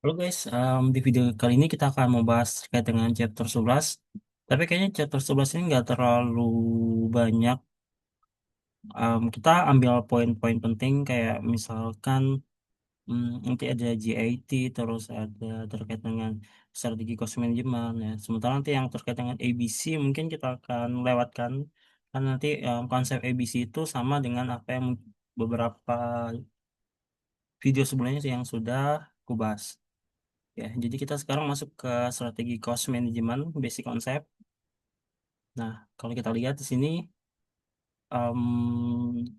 Halo guys, di video kali ini kita akan membahas terkait dengan chapter 11. Tapi kayaknya chapter 11 ini nggak terlalu banyak. Kita ambil poin-poin penting kayak misalkan nanti ada GIT, terus ada terkait dengan strategi cost management ya. Sementara nanti yang terkait dengan ABC mungkin kita akan lewatkan. Karena nanti konsep ABC itu sama dengan apa yang beberapa video sebelumnya yang sudah kubahas. Ya, jadi kita sekarang masuk ke strategi cost management, basic concept. Nah, kalau kita lihat di sini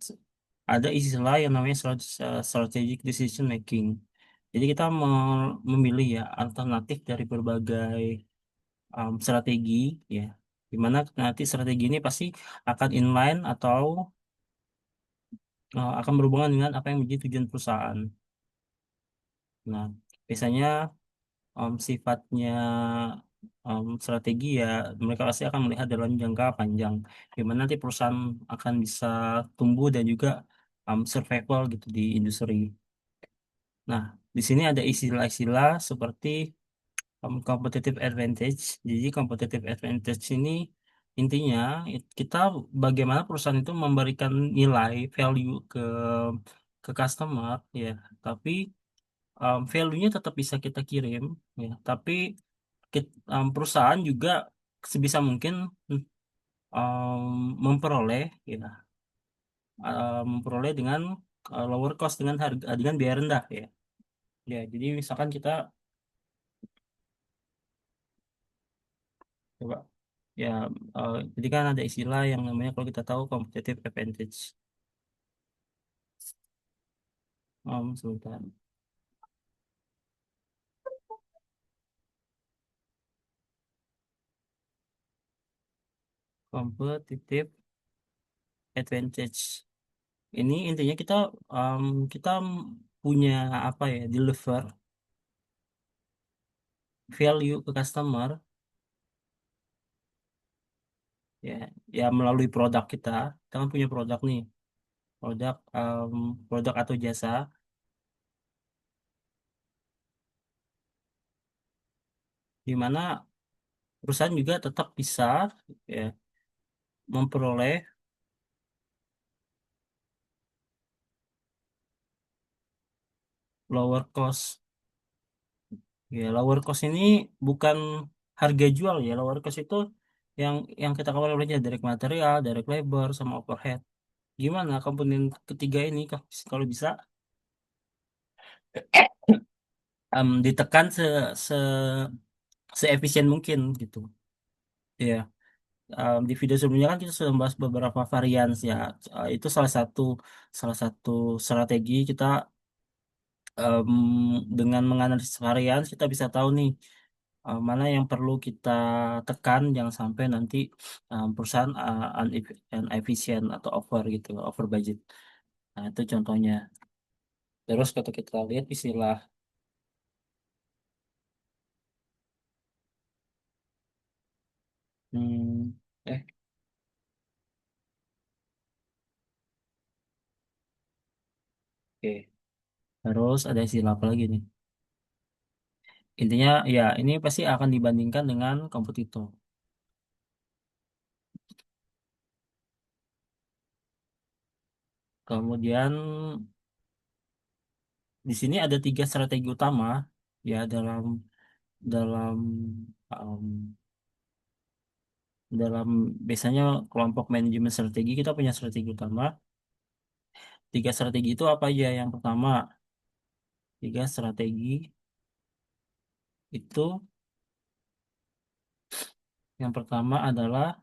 s- ada istilah yang namanya strategic decision making. Jadi kita memilih ya alternatif dari berbagai strategi ya, di mana nanti strategi ini pasti akan inline atau akan berhubungan dengan apa yang menjadi tujuan perusahaan. Nah, biasanya sifatnya strategi ya mereka pasti akan melihat dalam jangka panjang di mana nanti perusahaan akan bisa tumbuh dan juga survival gitu di industri. Nah, di sini ada istilah-istilah seperti competitive advantage. Jadi competitive advantage ini intinya kita bagaimana perusahaan itu memberikan nilai value ke customer ya, tapi value-nya tetap bisa kita kirim ya, tapi perusahaan juga sebisa mungkin memperoleh ya memperoleh dengan lower cost dengan harga dengan biaya rendah ya. Ya, jadi misalkan kita coba ya jadi kan ada istilah yang namanya kalau kita tahu competitive advantage. Sebentar. Competitive advantage. Ini intinya um, kita punya apa ya deliver value ke customer ya ya melalui produk kita kan punya produk nih produk produk atau jasa di mana perusahaan juga tetap bisa ya memperoleh lower cost. Ya, lower cost ini bukan harga jual ya. Lower cost itu yang kita olehnya direct material, direct labor, sama overhead. Gimana komponen ketiga ini kalau bisa ditekan se seefisien mungkin gitu. Ya, di video sebelumnya kan kita sudah membahas beberapa varian ya. Itu salah satu strategi kita em, dengan menganalisis varian kita bisa tahu nih mana yang perlu kita tekan jangan sampai nanti perusahaan inefisien atau over gitu, over budget. Nah, itu contohnya. Terus kalau kita lihat istilah hmm, eh oke. Terus ada istilah apa lagi nih? Intinya ya ini pasti akan dibandingkan dengan kompetitor. Kemudian di sini ada tiga strategi utama ya dalam um, dalam biasanya kelompok manajemen strategi kita punya strategi utama. Tiga strategi itu apa aja? Yang pertama, tiga strategi itu yang pertama adalah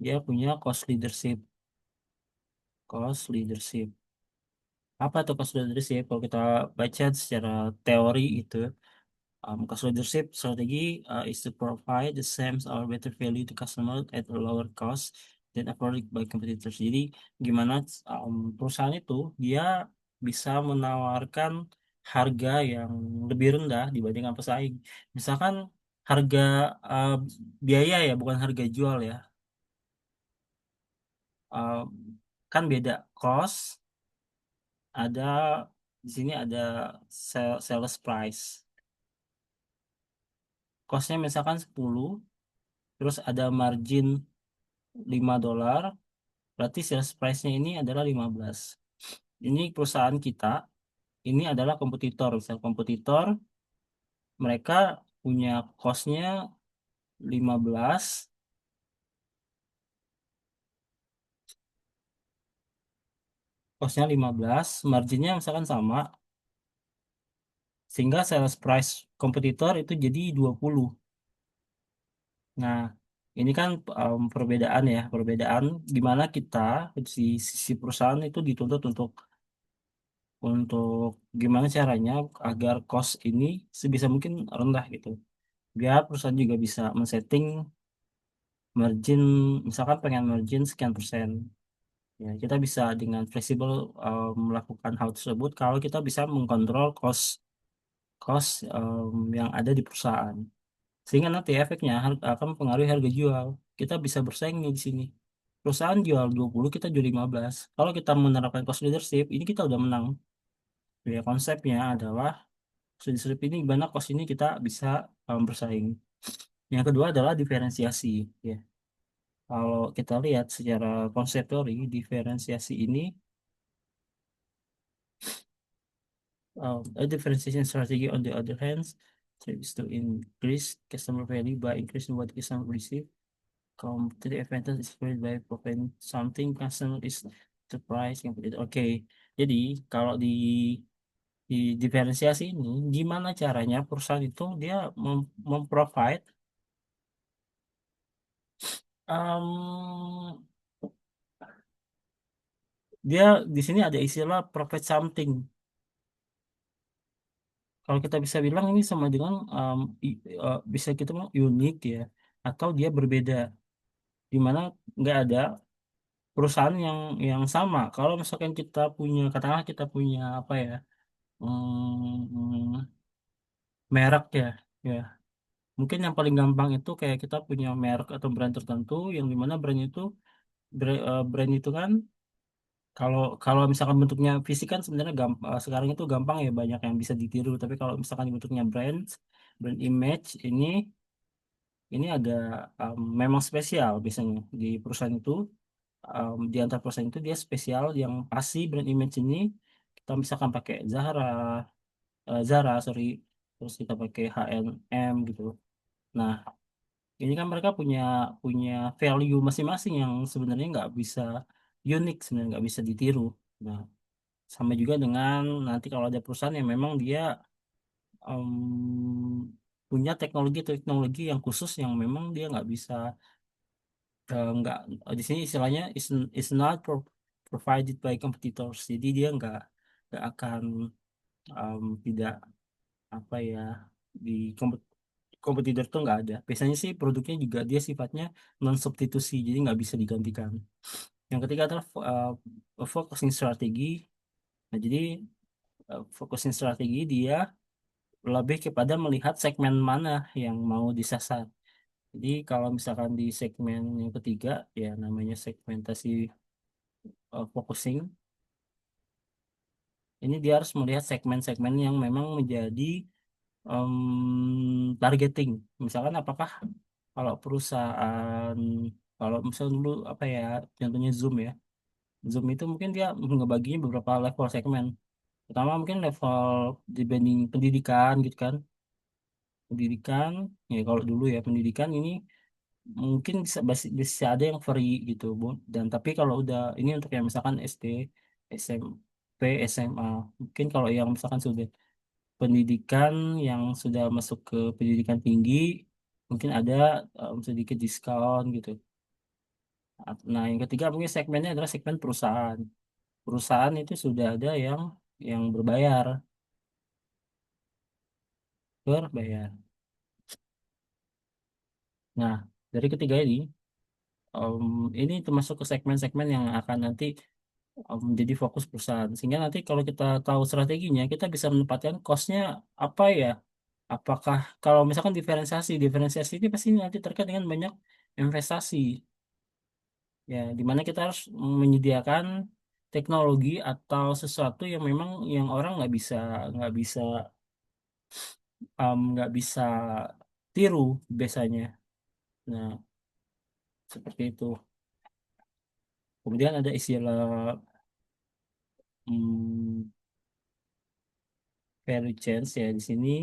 dia punya cost leadership. Cost leadership. Apa tuh cost leadership? Kalau kita baca secara teori itu, cost leadership strategi is to provide the same or better value to customer at a lower cost than afforded by competitors. Jadi gimana perusahaan itu dia bisa menawarkan harga yang lebih rendah dibandingkan pesaing. Misalkan harga uh, biaya ya bukan harga jual ya. Uh, kan beda cost ada di sini ada sales price. costnya misalkan 10, terus ada margin $5, berarti sales price-nya ini adalah 15. Ini perusahaan kita, ini adalah kompetitor. Misal kompetitor, mereka punya cost-nya 15, marginnya misalkan sama, sehingga sales price kompetitor itu jadi 20. Nah, ini kan perbedaan ya, perbedaan gimana kita di sisi perusahaan itu dituntut untuk gimana caranya agar cost ini sebisa mungkin rendah gitu. Biar perusahaan juga bisa men-setting margin, misalkan pengen margin sekian persen. Ya, kita bisa dengan fleksibel melakukan hal tersebut kalau kita bisa mengkontrol cost cost yang ada di perusahaan. Sehingga nanti efeknya akan mempengaruhi harga jual. Kita bisa bersaing nih di sini. Perusahaan jual 20, kita jual 15. Kalau kita menerapkan cost leadership, ini kita udah menang. Ya, konsepnya adalah cost leadership ini gimana cost ini kita bisa bersaing. Yang kedua adalah diferensiasi. Ya, kalau kita lihat secara konsep teori, diferensiasi ini a differentiation strategy on the other hand is to increase customer value by increasing what customer receive. Competitive advantage is created by providing something customer is the price yang berbeda. Oke, jadi kalau di diferensiasi ini, gimana caranya perusahaan itu dia memprovide um, dia di sini ada istilah provide something. Kalau kita bisa bilang ini sama dengan bisa kita bilang unik ya, atau dia berbeda, di mana nggak ada perusahaan yang sama. Kalau misalkan kita punya, katakanlah kita punya apa ya, merek ya, ya. Mungkin yang paling gampang itu kayak kita punya merek atau brand tertentu, yang dimana brand itu kan, kalau kalau misalkan bentuknya fisik kan sebenarnya sekarang itu gampang ya, banyak yang bisa ditiru. Tapi kalau misalkan bentuknya brand image ini agak memang spesial biasanya di perusahaan itu. Di antara perusahaan itu dia spesial yang pasti brand image ini kita misalkan pakai Zara, sorry, terus kita pakai H&M gitu. Nah, ini kan mereka punya punya value masing-masing yang sebenarnya nggak bisa unik, sebenarnya nggak bisa ditiru. Nah, sama juga dengan nanti kalau ada perusahaan yang memang dia punya teknologi-teknologi yang khusus yang memang dia nggak bisa nggak di sini istilahnya is not provided by competitors. Jadi dia nggak akan tidak apa ya, di kompetitor tuh nggak ada. Biasanya sih produknya juga dia sifatnya non substitusi, jadi nggak bisa digantikan. Yang ketiga adalah focusing strategi. Nah, jadi focusing strategi dia lebih kepada melihat segmen mana yang mau disasar. Jadi kalau misalkan di segmen yang ketiga, ya namanya segmentasi focusing, ini dia harus melihat segmen-segmen yang memang menjadi targeting. Misalkan apakah kalau perusahaan, kalau misalnya dulu apa ya, contohnya Zoom ya. Zoom itu mungkin dia ngebaginya beberapa level segmen. Pertama mungkin level dibanding pendidikan gitu kan. Pendidikan, ya kalau dulu ya pendidikan ini mungkin bisa ada yang free gitu, Bu. Dan tapi kalau udah ini untuk yang misalkan SD, SMP, SMA, mungkin kalau yang misalkan sudah pendidikan yang sudah masuk ke pendidikan tinggi, mungkin ada sedikit diskon gitu. Nah, yang ketiga mungkin segmennya adalah segmen perusahaan. Perusahaan itu sudah ada yang berbayar. Nah, dari ketiga em, ini termasuk ke segmen-segmen yang akan nanti menjadi fokus perusahaan. Sehingga nanti kalau kita tahu strateginya, kita bisa menempatkan cost-nya apa ya. Apakah kalau misalkan diferensiasi ini pasti nanti terkait dengan banyak investasi. Ya, di mana kita harus menyediakan teknologi atau sesuatu yang memang yang orang nggak bisa nggak bisa tiru biasanya. Nah, seperti itu. Kemudian ada istilah hmm, value change ya di sini.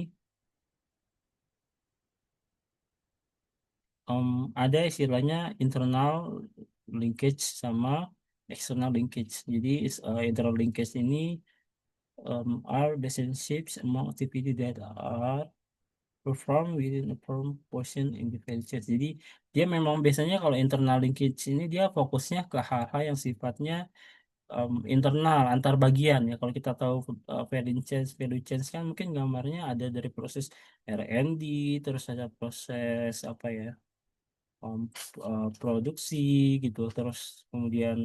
Ada istilahnya internal linkage sama external linkage. Jadi internal linkage ini are relationships among activity that are performed within a firm portion in the value chain. Jadi dia memang biasanya kalau internal linkage ini dia fokusnya ke hal-hal yang sifatnya internal antar bagian ya. Kalau kita tahu value chain kan mungkin gambarnya ada dari proses R&D, terus ada proses apa ya, um, produksi gitu, terus kemudian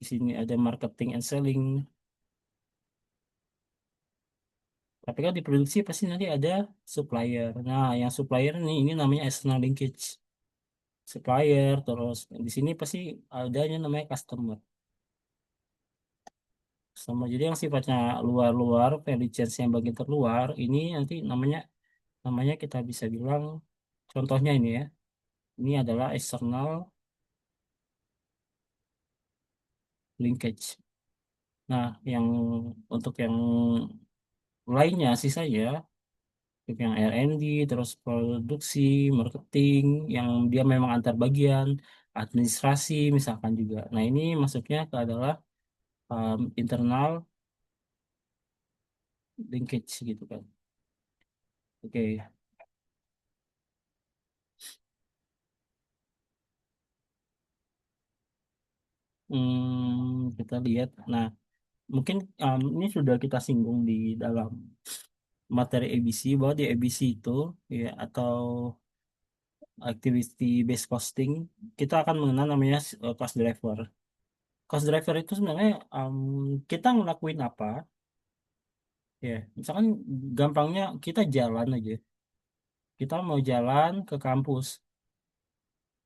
di sini ada marketing and selling. Tapi kan di produksi pasti nanti ada supplier. Nah, yang supplier ini namanya external linkage. Supplier, terus di sini pasti adanya namanya customer. Sama jadi yang sifatnya luar-luar, value chain yang bagian terluar, ini nanti namanya namanya kita bisa bilang, contohnya ini ya, ini adalah external linkage. Nah, yang untuk yang lainnya sih saya, untuk yang R&D, terus produksi, marketing, yang dia memang antar bagian, administrasi misalkan juga. Nah, ini masuknya ke adalah internal linkage gitu kan. Oke. Kita lihat. Nah, mungkin ini sudah kita singgung di dalam materi ABC bahwa di ABC itu ya atau activity based costing kita akan mengenal namanya cost driver. Cost driver itu sebenarnya kita ngelakuin apa ya? Misalkan gampangnya kita jalan aja. Kita mau jalan ke kampus.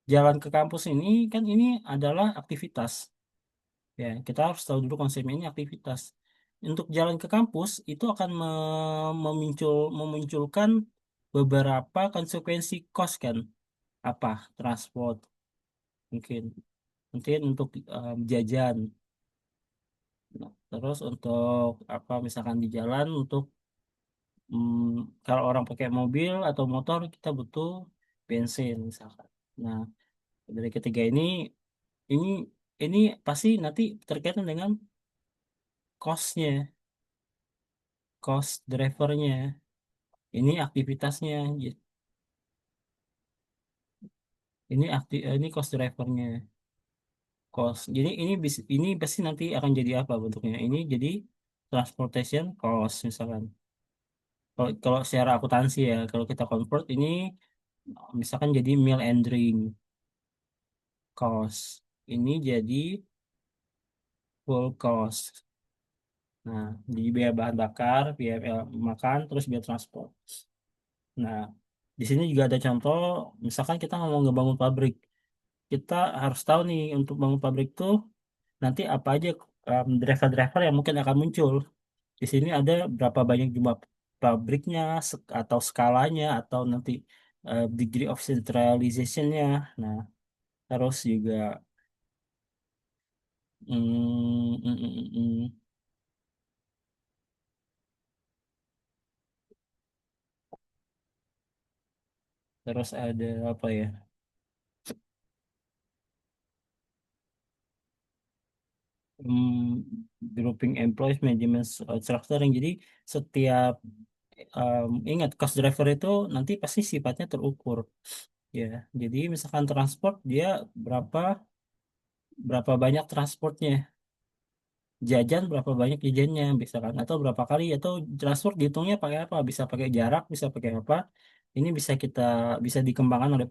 Jalan ke kampus ini kan ini adalah aktivitas. Ya, kita harus tahu dulu konsepnya ini aktivitas. Untuk jalan ke kampus itu akan memunculkan beberapa konsekuensi cost kan. Apa? Transport mungkin. Mungkin untuk jajan. Nah, terus untuk apa misalkan di jalan untuk kalau orang pakai mobil atau motor kita butuh bensin misalkan. Nah, dari ketiga ini ini pasti nanti terkaitan dengan cost-nya, cost drivernya. Ini aktivitasnya, ini cost drivernya, cost. Jadi ini pasti nanti akan jadi apa bentuknya? Ini jadi transportation cost misalkan. Kalau secara akuntansi ya, kalau kita convert ini misalkan jadi meal and drink cost. Ini jadi full cost. Nah, di biaya bahan bakar, biaya makan, terus biaya transport. Nah, di sini juga ada contoh, misalkan kita mau ngebangun pabrik. Kita harus tahu nih untuk bangun pabrik tuh nanti apa aja driver-driver yang mungkin akan muncul. Di sini ada berapa banyak jumlah pabriknya atau skalanya atau nanti degree of centralization-nya. Nah, terus juga mm, mm, mm, mm, mm. Terus ada apa ya? Grouping employees management structuring. Jadi setiap ingat cost driver itu nanti pasti sifatnya terukur ya. Jadi misalkan transport dia berapa berapa banyak transportnya, jajan berapa banyak jajannya misalkan atau berapa kali atau transport dihitungnya pakai apa? Bisa pakai jarak, bisa pakai apa? Ini bisa dikembangkan oleh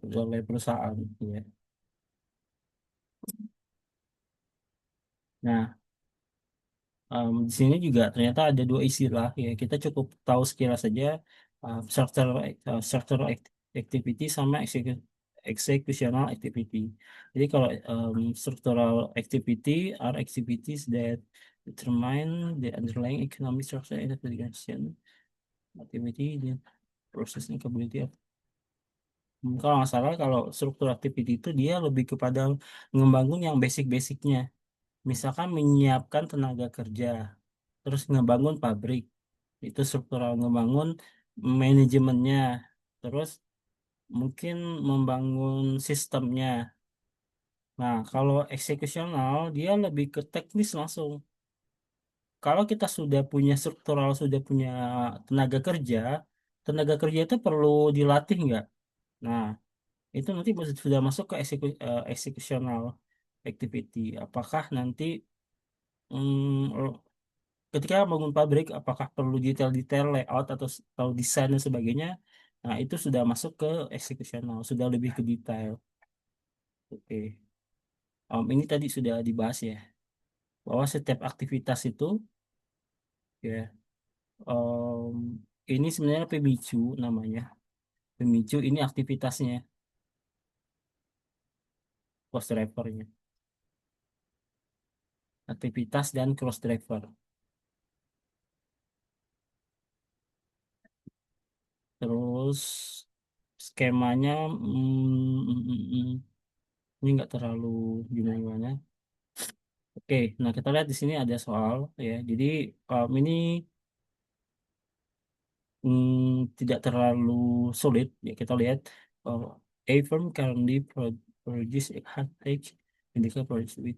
perusahaan ya. Nah, di sini juga ternyata ada dua istilah ya. Kita cukup tahu sekilas saja structural activity sama executional activity. Jadi kalau structural activity are activities that determine the underlying economic structure and application activity the processing capability of. Kalau nggak salah, kalau struktur activity itu dia lebih kepada ngebangun yang basic-basicnya. Misalkan menyiapkan tenaga kerja, terus ngebangun pabrik, itu struktural ngebangun manajemennya, terus mungkin membangun sistemnya. Nah, kalau eksekusional dia lebih ke teknis langsung. Kalau kita sudah punya struktural, sudah punya tenaga kerja itu perlu dilatih nggak? Nah, itu nanti sudah masuk ke executional activity. Apakah nanti ketika bangun pabrik, apakah perlu detail-detail layout atau desain dan sebagainya? Nah, itu sudah masuk ke executional, sudah lebih ke detail. Oke. Ini tadi sudah dibahas ya, bahwa setiap aktivitas itu ya, em, ini sebenarnya pemicu namanya. Pemicu ini aktivitasnya, cross drivernya. Aktivitas dan cross driver. Terus skemanya ini nggak terlalu gimana. Oke, nah kita lihat di sini ada soal ya. Jadi ini tidak terlalu sulit ya. Kita lihat uh, a firm currently produce a high-tech medical products with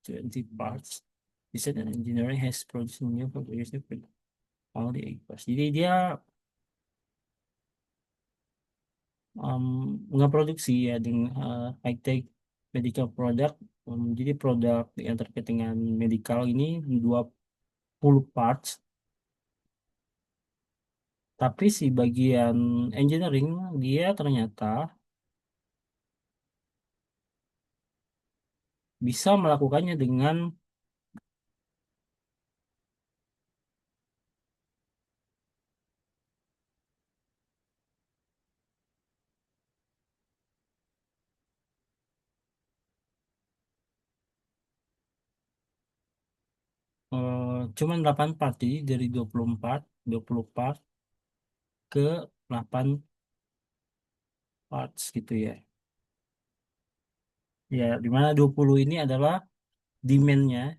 20 parts. Design and engineering has produced new products with only 8 parts. Jadi dia um, ngeproduksi ya dengan high-tech medical product. Jadi produk yang terkait dengan medical ini 20 parts, tapi si bagian engineering dia ternyata bisa melakukannya dengan cuman 8 part, jadi dari 20 part ke 8 parts gitu ya. Ya, dimana 20 ini adalah demand-nya,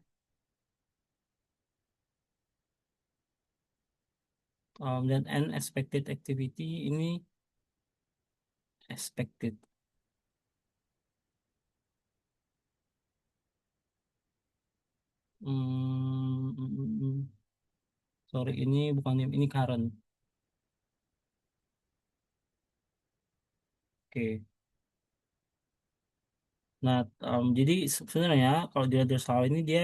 dan unexpected activity ini expected. Sorry, ini bukan ini current. Oke. Nah, jadi sebenarnya kalau dilihat dari soal ini dia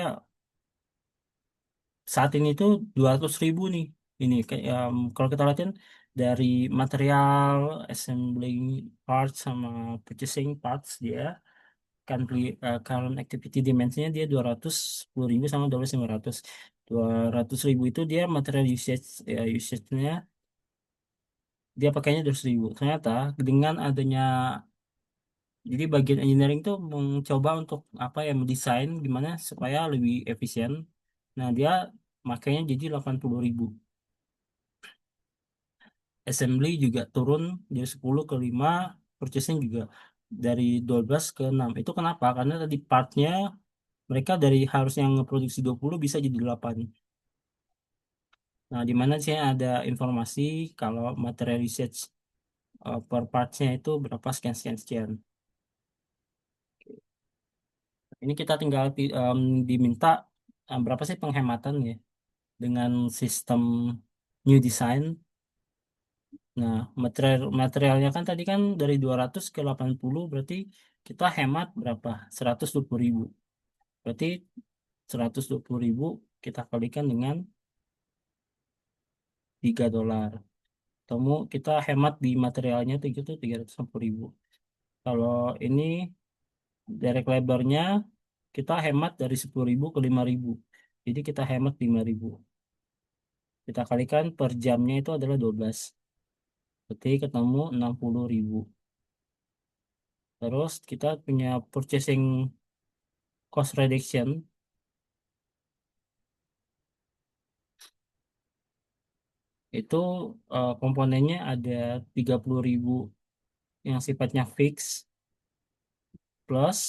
saat ini tuh 200.000 nih. Ini kayak kalau kita lihatin dari material, assembling parts sama purchasing parts dia current activity dimensinya dia 210.000 sama 12.500. 200.000 itu dia material usage ya, usage-nya dia pakainya 200.000. Ternyata dengan adanya jadi bagian engineering tuh mencoba untuk apa ya mendesain gimana supaya lebih efisien. Nah, dia makanya jadi 80.000. Assembly juga turun dari 10 ke 5, purchasing juga dari 12 ke 6. Itu kenapa? Karena tadi partnya mereka dari harus yang ngeproduksi 20 bisa jadi 8. Nah, di mana sih ada informasi kalau material usage per partsnya itu berapa sekian sekian sekian. Ini kita tinggal diminta berapa sih penghematan ya dengan sistem new design. Nah, materialnya kan tadi kan dari 200 ke 80 berarti kita hemat berapa? 120.000. Berarti 120.000 kita kalikan dengan $3. Temu kita hemat di materialnya itu 360.000. Kalau ini direct labornya kita hemat dari 10.000 ke 5.000. Jadi kita hemat 5.000. Kita kalikan per jamnya itu adalah 12. Berarti ketemu 60.000. Terus kita punya purchasing cost reduction itu komponennya ada 30.000 yang sifatnya fix plus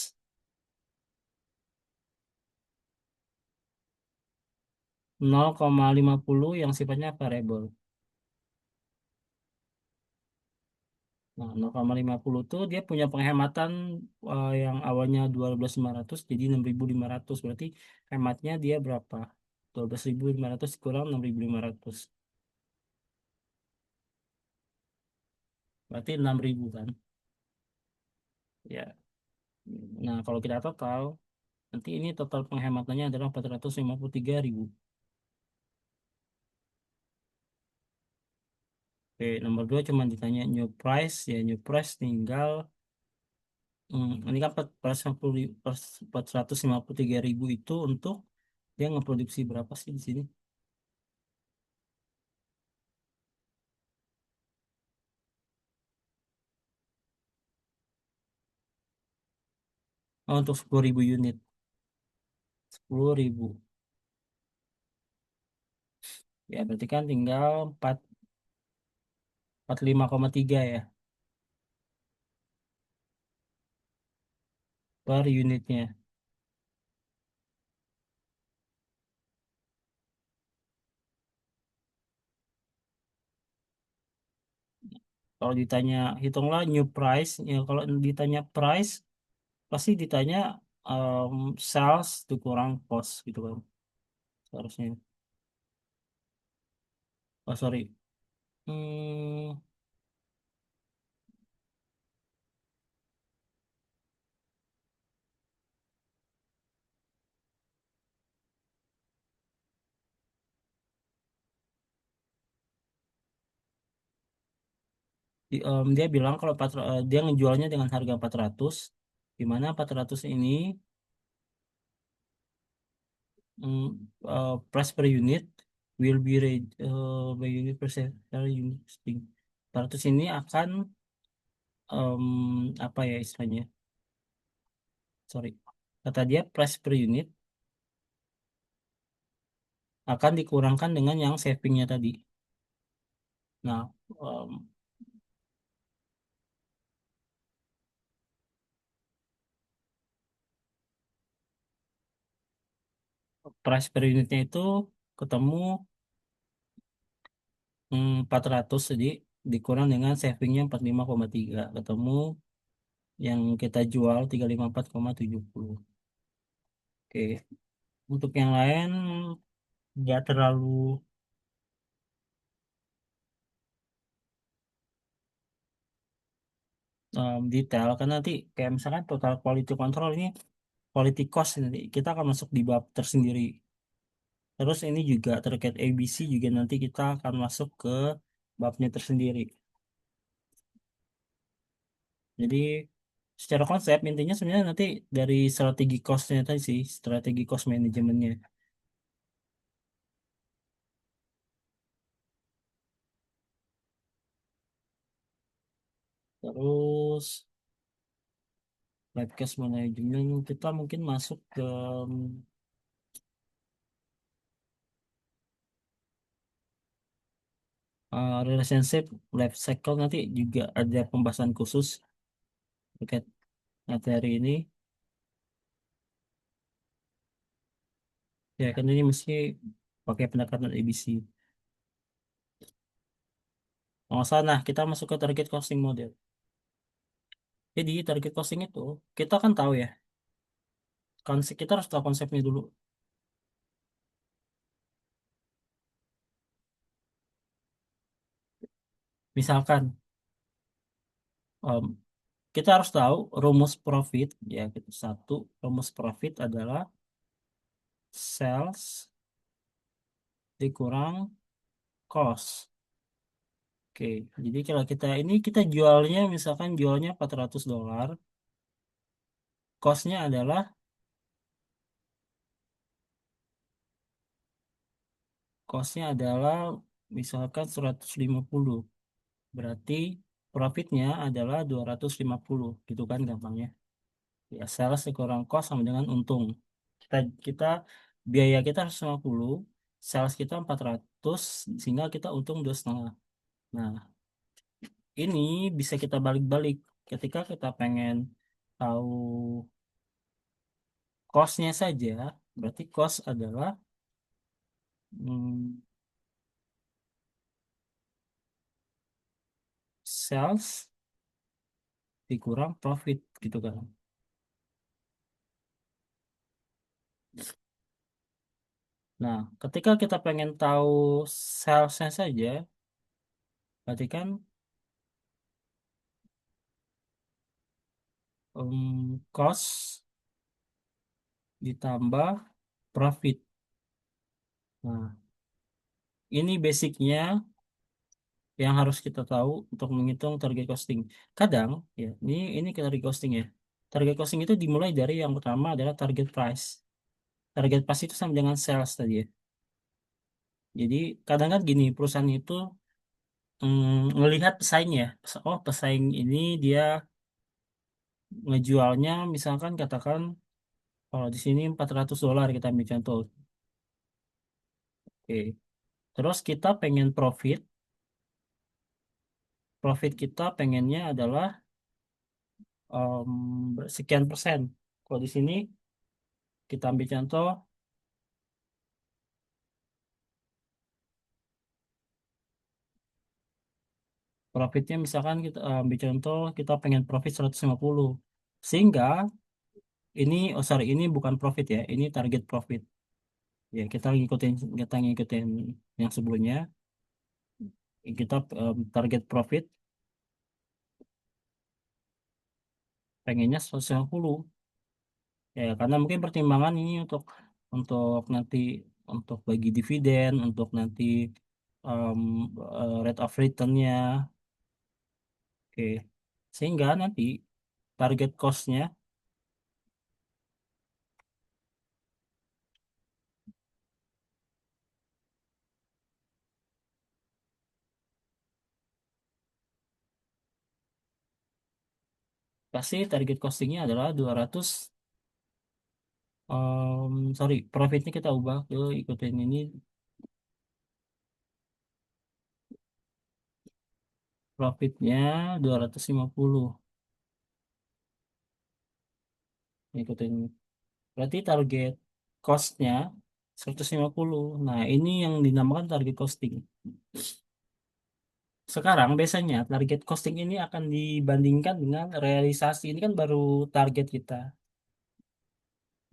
0,50 yang sifatnya variable. Nah, 0,50 tuh dia punya penghematan yang awalnya 12.500 jadi 6.500. Berarti hematnya dia berapa? 12.500 kurang 6.500. Berarti 6.000 kan? Ya. Nah, kalau kita total, nanti ini total penghematannya adalah 453.000. Oke, nomor dua cuma ditanya new price. Ya, new price tinggal, ini kan 453.000 itu untuk dia ngeproduksi berapa sih di sini? Oh, untuk 10.000 unit. 10.000. Ya, berarti kan tinggal 45,3 ya per unitnya. Kalau ditanya hitunglah new price, ya kalau ditanya price pasti ditanya em, sales dikurang cost gitu kan seharusnya. Oh sorry. Hmm, dia bilang kalau dia ngejualnya dengan harga 400, di mana 400 ini mm, price per unit will be read by unit per unit listing. 400 ini akan apa ya istilahnya? Sorry. Kata dia price per unit akan dikurangkan dengan yang savingnya tadi. Nah, em, price per unitnya itu ketemu 400 jadi dikurang dengan savingnya 45,3 ketemu yang kita jual 354,70. Oke, untuk yang lain nggak terlalu detail karena nanti kayak misalkan total quality control ini quality cost nanti kita akan masuk di bab tersendiri. Terus ini juga terkait ABC juga nanti kita akan masuk ke babnya tersendiri. Jadi secara konsep intinya sebenarnya nanti dari strategi costnya tadi sih, strategi cost manajemennya. Terus live cash management kita mungkin masuk ke relationship life cycle nanti juga ada pembahasan khusus terkait materi ini. Ya kan ini mesti pakai pendekatan ABC. Oh, sana kita masuk ke target costing model. Jadi target costing itu kita kan tahu ya, konsep kita harus tahu konsepnya dulu. Misalkan em, kita harus tahu rumus profit ya gitu. Satu, rumus profit adalah sales dikurang cost. Oke, jadi kalau kita ini kita jualnya misalkan jualnya $400, costnya adalah costnya adalah misalkan 150, berarti profitnya adalah 250 gitu kan gampangnya. Ya, sales dikurang cost sama dengan untung. Kita kita biaya kita 150, sales kita 400, sehingga kita untung 2,5. Nah, ini bisa kita balik-balik ketika kita pengen tahu cost-nya saja, berarti cost adalah hmm, sales dikurang profit gitu kan. Nah, ketika kita pengen tahu salesnya saja, berarti kan cost ditambah profit. Nah, ini basicnya yang harus kita tahu untuk menghitung target costing. Kadang, ya, ini ke target costing ya. Target costing itu dimulai dari yang pertama adalah target price. Target price itu sama dengan sales tadi ya. Jadi kadang kan gini, perusahaan itu melihat pesaingnya. Oh, pesaing ini dia ngejualnya misalkan katakan kalau di sini $400 kita ambil contoh. Oke. Terus kita pengen profit. Profit kita pengennya adalah sekian persen. Kalau di sini kita ambil contoh profitnya misalkan kita ambil contoh kita pengen profit 150. Sehingga ini oh sorry ini bukan profit ya, ini target profit. Ya kita ngikutin yang sebelumnya. Kita target profit pengennya 150. Ya karena mungkin pertimbangan ini untuk nanti untuk bagi dividen, untuk nanti em, rate of returnnya. Oke. Sehingga nanti target cost-nya pasti target costingnya adalah 200. Sorry, profitnya kita ubah ke ikutin ini. Profitnya 250. Ikutin. Berarti target cost-nya 150. Nah, ini yang dinamakan target costing. Sekarang biasanya target costing ini akan dibandingkan dengan realisasi. Ini kan baru target kita,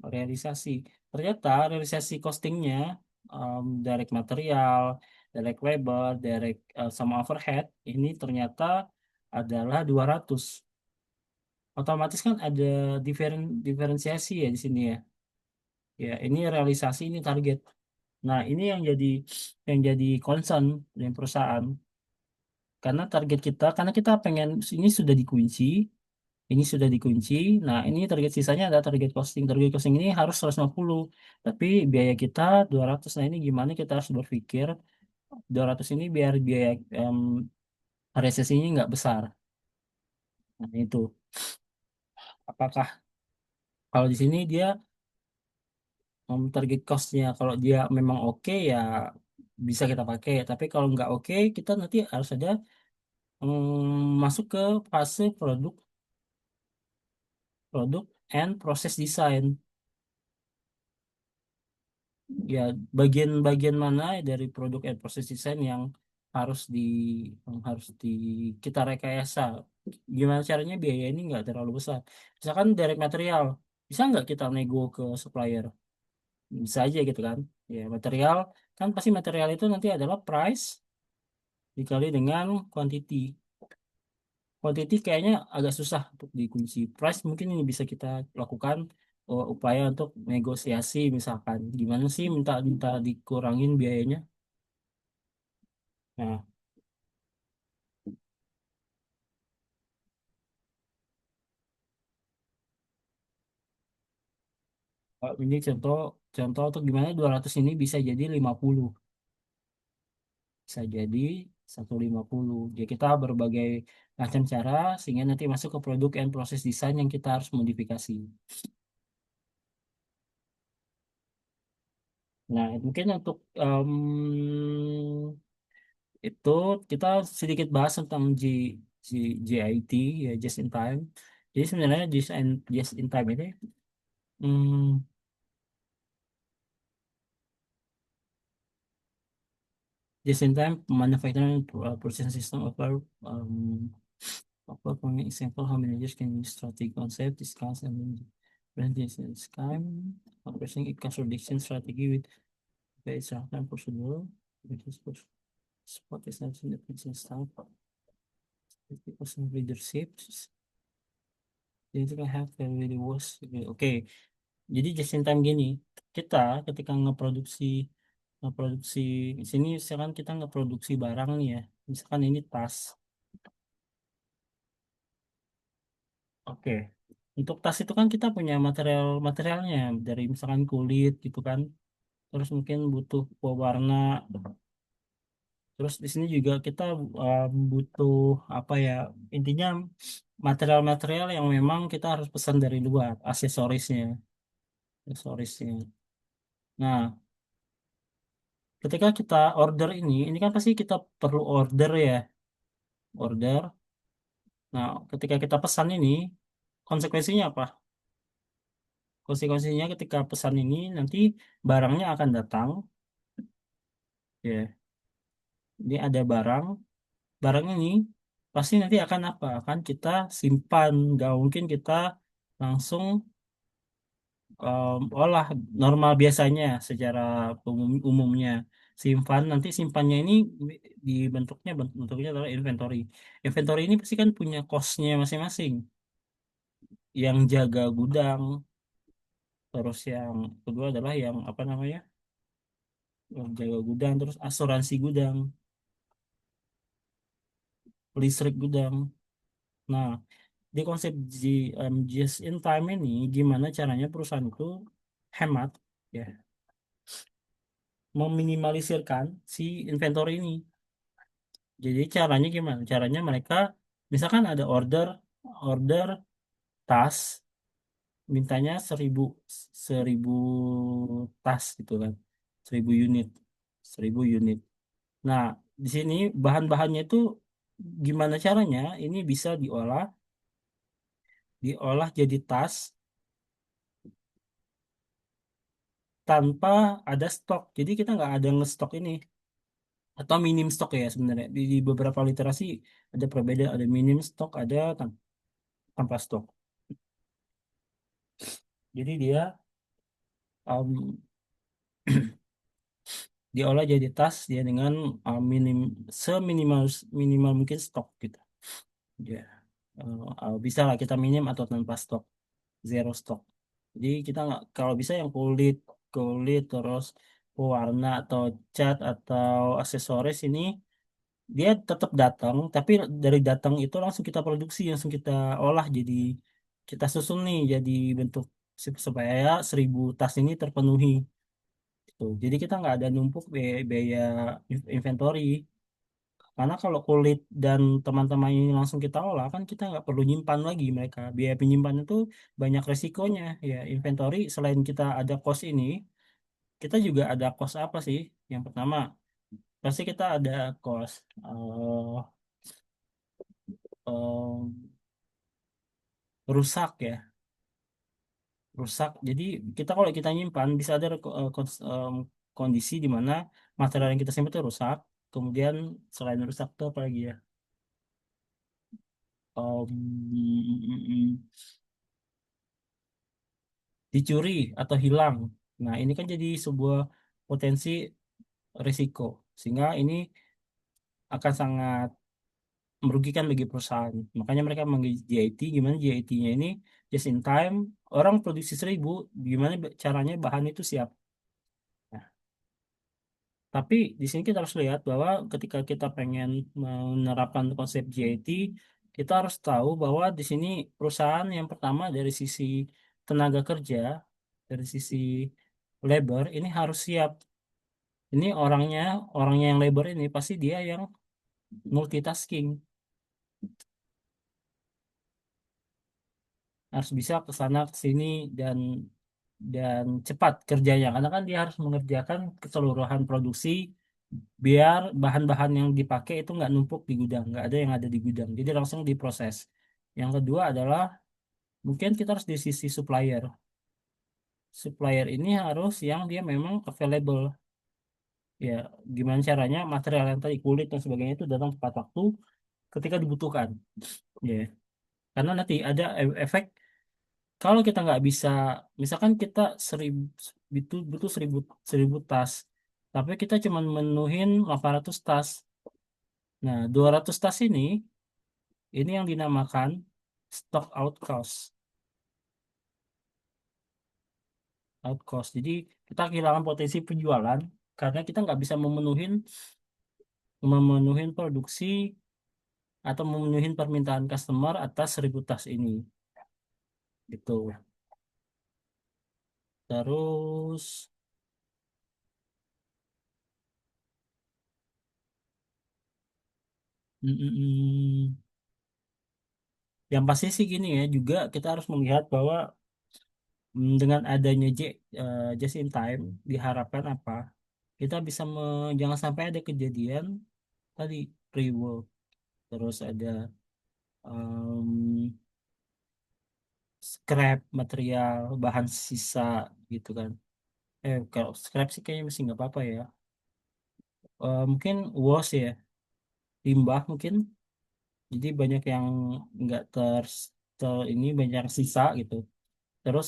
realisasi. Ternyata realisasi costingnya direct material, direct labor, direct sama overhead ini ternyata adalah 200. Otomatis kan ada diferensiasi ya di sini ya. Ya, ini realisasi, ini target. Nah, ini yang jadi concern dari perusahaan. Karena target kita, karena kita pengen ini sudah dikunci, ini sudah dikunci. Nah, ini target sisanya ada target costing. Target costing ini harus 150, tapi biaya kita 200. Nah, ini gimana kita harus berpikir 200 ini biar biaya resesinya nggak besar. Nah, itu apakah kalau di sini dia target costnya kalau dia memang oke ya bisa kita pakai. Tapi kalau nggak oke, kita nanti harus ada masuk ke fase produk produk and proses design. Ya, bagian-bagian mana dari produk and proses design yang harus di yang harus kita rekayasa. Gimana caranya biaya ini nggak terlalu besar. Misalkan direct material, bisa nggak kita nego ke supplier? Bisa aja gitu kan. Ya, material kan pasti material itu nanti adalah price dikali dengan quantity. Quantity kayaknya agak susah untuk dikunci. Price mungkin ini bisa kita lakukan upaya untuk negosiasi misalkan. Gimana sih minta minta dikurangin biayanya? Nah, ini contoh contoh untuk gimana 200 ini bisa jadi 50. Bisa jadi 150. Jadi kita berbagai macam cara sehingga nanti masuk ke produk and proses desain yang kita harus modifikasi. Nah, mungkin untuk itu kita sedikit bahas tentang G. JIT, ya just in time. Jadi sebenarnya just in time ini hmm, just in time manufacturing production system of for example how managers can use strategic concept discuss and then when this is time operation contradiction strategy with based on procedural which is spot is not in the business staff 50% leadership jadi kan have very worst. Oke, jadi just in time gini, kita ketika ngeproduksi di sini misalkan kita ngeproduksi barang nih ya, misalkan ini tas. Oke, untuk tas itu kan kita punya materialnya dari misalkan kulit gitu kan, terus mungkin butuh pewarna. Terus di sini juga kita butuh apa ya, intinya material-material yang memang kita harus pesan dari luar, aksesorisnya. Nah, ketika kita order ini kan pasti kita perlu order ya, order. Nah, ketika kita pesan ini, konsekuensinya apa? Konsekuensinya ketika pesan ini nanti barangnya akan datang, ya. Ini ada barang ini pasti nanti akan apa? Akan kita simpan, nggak mungkin kita langsung olah normal biasanya secara umumnya. Nanti simpannya ini bentuknya adalah inventory. Inventory ini pasti kan punya cost-nya masing-masing. Yang jaga gudang, terus yang kedua adalah yang apa namanya? Yang jaga gudang, terus asuransi gudang, listrik gudang. Nah, di konsep just in time ini gimana caranya perusahaan itu hemat ya, meminimalisirkan si inventory ini. Jadi caranya gimana? Caranya mereka misalkan ada order tas, mintanya 1000 tas gitu kan, 1000 unit, 1000 unit. Nah, di sini bahan-bahannya itu gimana caranya ini bisa diolah jadi tas tanpa ada stok. Jadi kita nggak ada ngestok ini atau minim stok ya sebenarnya. Di beberapa literasi ada perbedaan, ada minim stok, ada tanpa stok. Jadi dia um, diolah jadi tas dia dengan seminimal minimal mungkin stok gitu. Ya, bisa lah kita minim atau tanpa stok, zero stok. Jadi kita nggak kalau bisa yang kulit kulit terus pewarna atau cat atau aksesoris ini dia tetap datang, tapi dari datang itu langsung kita produksi, langsung kita olah jadi kita susun nih jadi bentuk supaya 1000 tas ini terpenuhi. Tuh. Jadi kita nggak ada numpuk biaya inventory. Karena kalau kulit dan teman-teman ini langsung kita olah kan kita nggak perlu nyimpan lagi mereka. Biaya penyimpan itu banyak resikonya. Ya inventory selain kita ada cost ini, kita juga ada cost apa sih? Yang pertama pasti kita ada cost eh, rusak ya, rusak. Jadi kita kalau kita nyimpan bisa ada kondisi di mana material yang kita simpan itu rusak. Kemudian selain rusak itu apa lagi ya? Dicuri atau hilang. Nah, ini kan jadi sebuah potensi risiko. Sehingga ini akan sangat merugikan bagi perusahaan. Makanya mereka manggil JIT, gimana JIT-nya ini just in time, orang produksi 1000, gimana caranya bahan itu siap. Nah, tapi di sini kita harus lihat bahwa ketika kita pengen menerapkan konsep JIT, kita harus tahu bahwa di sini perusahaan yang pertama dari sisi tenaga kerja, dari sisi labor ini harus siap. Ini orangnya yang labor ini pasti dia yang multitasking, harus bisa ke sana ke sini dan cepat kerjanya karena kan dia harus mengerjakan keseluruhan produksi biar bahan-bahan yang dipakai itu nggak numpuk di gudang, nggak ada yang ada di gudang, jadi langsung diproses. Yang kedua adalah mungkin kita harus di sisi supplier. Supplier ini harus yang dia memang available. Ya, gimana caranya material yang tadi kulit dan sebagainya itu datang tepat waktu ketika dibutuhkan. Ya, karena nanti ada efek kalau kita nggak bisa, misalkan kita butuh seribu tas, tapi kita cuma menuhin 800 tas. Nah, 200 tas ini yang dinamakan stock out cost. Out cost. Jadi kita kehilangan potensi penjualan karena kita nggak bisa memenuhin produksi atau memenuhi permintaan customer atas 1000 tas ini. Gitu. Terus, mm, mm, mm. Yang pasti sih gini ya, juga kita harus melihat bahwa dengan adanya just in time diharapkan apa? Kita bisa jangan sampai ada kejadian tadi pre-work, terus ada em, scrap material, bahan sisa gitu kan. Kalau scrap sih kayaknya masih nggak apa-apa ya. Mungkin wash ya, limbah mungkin. Jadi banyak yang nggak ini banyak yang sisa gitu. Terus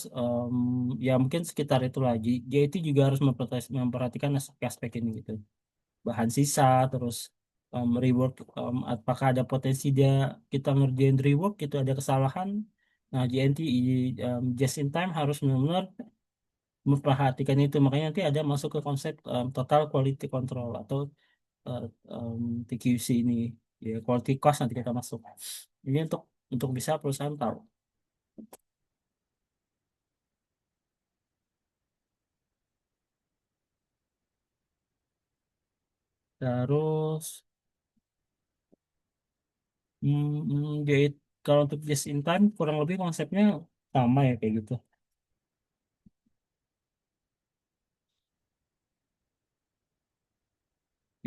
ya mungkin sekitar itu lagi. Dia itu juga harus memperhatikan aspek-aspek ini gitu. Bahan sisa, terus rework, apakah ada potensi dia kita ngerjain rework itu ada kesalahan. Nah, JNT just in time harus benar-benar memperhatikan itu. Makanya nanti ada masuk ke konsep total quality control atau eh, TQC ini, ya quality cost nanti kita masuk. Ini untuk bisa perusahaan tahu. Terus jadi kalau untuk just in time kurang lebih konsepnya sama ya kayak gitu.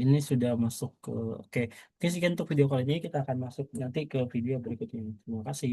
Ini sudah masuk ke oke. Oke, sekian untuk video kali ini kita akan masuk nanti ke video berikutnya. Terima kasih.